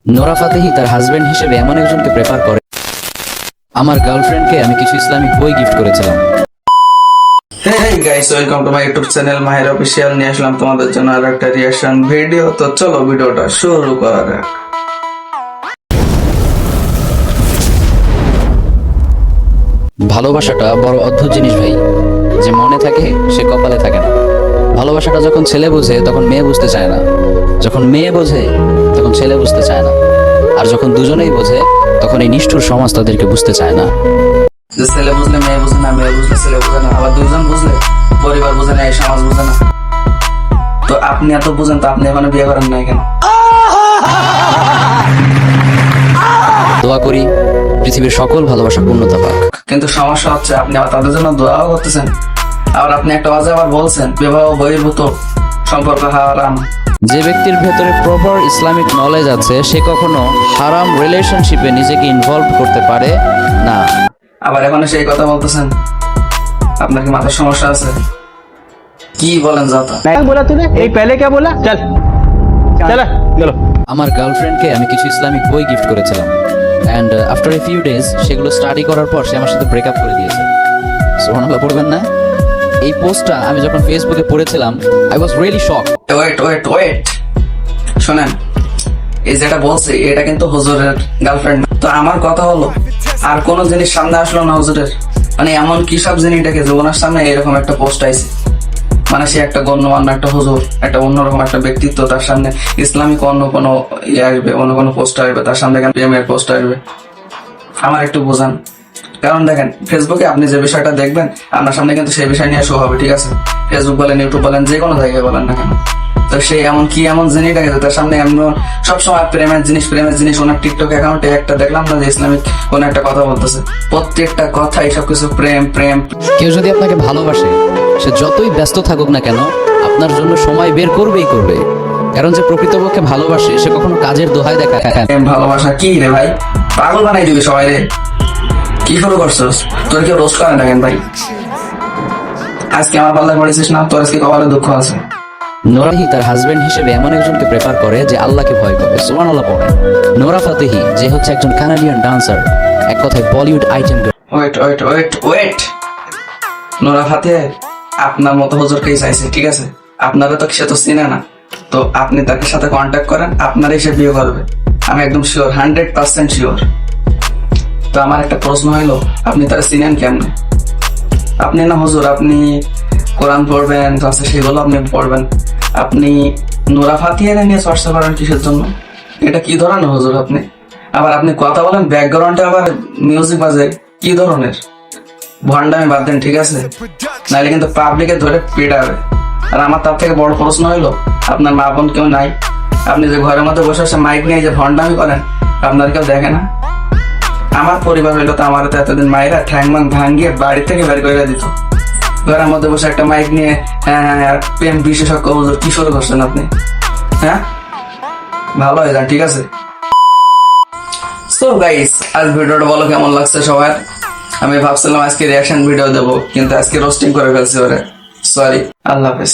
Nora Fatehi তার husband হিসেবে এমন একজনকে প্রেফার করে। আমার গার্লফ্রেন্ডকে আমি কিছু ইসলামিক বই গিফট করেছিলাম। Hey guys, welcome to my YouTube channel Mahir official. নিয়ে আসলাম তোমাদের জন্য আর একটা রিঅ্যাকশন ভিডিও। তো চলো ভিডিওটা শুরু করা যাক। ভালোবাসাটা বড় অদ্ভুত জিনিস ভাই, যে মনে থাকে সে কপালে থাকে না। ভালোবাসাটা যখন ছেলে বোঝে তখন মেয়ে বুঝতে চায় না, যখন মেয়ে বোঝে তখন ছেলে বুঝতে চায় না, আর যখন দুজনেই বোঝে তখন এই নিষ্ঠুর সমাজ তাদেরকে বুঝতে চায় না। যে ছেলে বুঝলে মেয়ে বুঝে না, মেয়ে বুঝলে ছেলে বুঝে না, আবার দুজন বুঝলে পরিবার বুঝে না, এই সমাজ বুঝে না। তো আপনি এত বুঝেন, তো আপনি এখনো বিয়ে করেন নাই কেন? দোয়া করি পৃথিবীর সকল ভালোবাসা পূর্ণতা পাক। কিন্তু সমস্যা হচ্ছে আপনি আবার তাদের জন্য দোয়াও করতেছেন, আবার আপনি একটা ওয়াজে আবার বলছেন বিবাহ বহির্ভূত সম্পর্ক হারাম। যে ব্যক্তির ভেতরে প্রপার ইসলামিক নলেজ আছে সে কখনো হারাম রিলেশনশিপে নিজেকে ইনভলভ করতে পারে না। আবার এখন সেই কথা বলতেছেন, আপনার কি মাথার সমস্যা আছে? কি বলেন যত? क्या बोला तूने? एक पहले क्या बोला? चल चल चलो। আমার গার্লফ্রেন্ডকে আমি কিছু ইসলামিক বই গিফট করেছিলাম, and after a few days সেগুলো স্টাডি করার পর সে আমার সাথে ব্রেকআপ করে দিয়েছে। সুবহানাল্লাহ পড়বেন না? এই পোস্টটা আমি যখন ফেসবুকে পড়েছিলাম I was really shock. Wait শোনেন, এই যেটা বলছে এটা কিন্তু হুজুরের গার্লফ্রেন্ড। তো আমার কথা হলো, আর কোন জিনিস সামনে আসলো না হুজুরের? মানে এমন কি সব জিনিসটাকে জীবনের সামনে এরকম একটা পোস্ট আইছে, মানে সে একটা গণ্যমান্য একটা হুজুর, একটা অন্যরকম একটা ব্যক্তিত্ব, তার সামনে ইসলামিক অন্য কোনো আসবে, অন্য কোনো পোস্ট আসবে, তার সামনে কেন প্রেমের পোস্ট আসবে? আমার একটু বোঝান। কারণ দেখেন, ফেসবুকে আপনি যে বিষয়টা দেখবেন আপনার সামনে কিন্তু সেই বিষয় নিয়ে শো হবে, ঠিক আছে? ফেসবুক বলেন, ইউটিউব বলেন, যে কোনো জায়গায় বলেন না কেন, তো সে এমন কি এমন জিনিস দেখে তার সামনে এমন সবসময় প্রেমের জিনিস। ওনার টিকটক অ্যাকাউন্টে একটা দেখলাম না যে ইসলামিক কোন একটা কথা বলতেছে, প্রত্যেকটা কথাই সবকিছু প্রেম প্রেম। কেউ যদি আপনাকে ভালোবাসে সে যতই ব্যস্ত থাকুক না কেন আপনার জন্য সময় বের করবেই করবে, কারণ যে প্রকৃতপক্ষে ভালোবাসে সে কখনো কাজের দোহায় দেখায় না। প্রেম ভালোবাসা কি রে ভাই? পাগল বানাই দিবি সবাই রে। কি শুরু করছিস? তোর কেউ রোস্ট করে না কেন ভাই? আজকে আমার পাল্লায় পড়েছিস না, তোর আজকে কপালে দুঃখ আছে। নোরাহি তার হাজবেন্ড হিসেবে এমন একজনকে প্রেফার করে যে আল্লাহকে ভয় করে। সুবহানাল্লাহ পড়ে। নোরা ফাতেহি যে হচ্ছে একজন কানাডিয়ান ডান্সার, এক কথায় Bollywood item girl. Wait Nora Fatehi আপনার মতো হুজুরকেই চাইছে, ঠিক আছে? আপনারা তো সে তো চিনে না, তো আপনি তাকে সাথে কন্ট্যাক্ট করেন, আপনারই সে বিয়ে করবে। আমি একদম শিওর, 100% শিওর। তো আমার একটা প্রশ্ন হইলো, আপনি তারা চিনেন কেমনে? আপনি না হুজুর, আপনি কোরআন পড়বেন, সেগুলো আপনি পড়বেন, আপনি নোরা ফাতিহা নিয়ে চর্চা করেন কিসের জন্য? এটা কি ধরনের হুজুর আপনি? আবার আপনি কথা বলেন, ব্যাকগ্রাউন্ডে আবার মিউজিক বাজে, কি ধরনের ভন্ডামি? বাদ দেন, ঠিক আছে? নাইলে কিন্তু পাবলিকে ধরে পিটাবে। আর আমার তার থেকে বড় প্রশ্ন হইলো, আপনার মা বোন কেউ নাই? আপনি যে ঘরের মধ্যে বসে বসে মাইক নিয়ে যে ভন্ডামি করেন, আপনার কেউ দেখে না? আমার পরিবার হইলো তো আমার তো এতদিন মায়েরা ঠ্যাং মান ভাঙ্গিয়ে বাড়ি থেকে বের করে দিত। ঘরের মধ্যে বসে একটা মাইক নিয়ে প্রেম বিশেষজ্ঞ হুজুর কি শুরু করছেন আপনি? হ্যাঁ, ভালো হয়ে যান, ঠিক আছে? সো গাইস, আজ ভিডিওটা বলো কেমন লাগছে সবার। আমি ভাবছিলাম আজকে রিয়াকশন ভিডিও দেবো, কিন্তু আজকে রোস্টিং করে ফেলছি ওরে। সরি, আল্লাহ হাফেজ।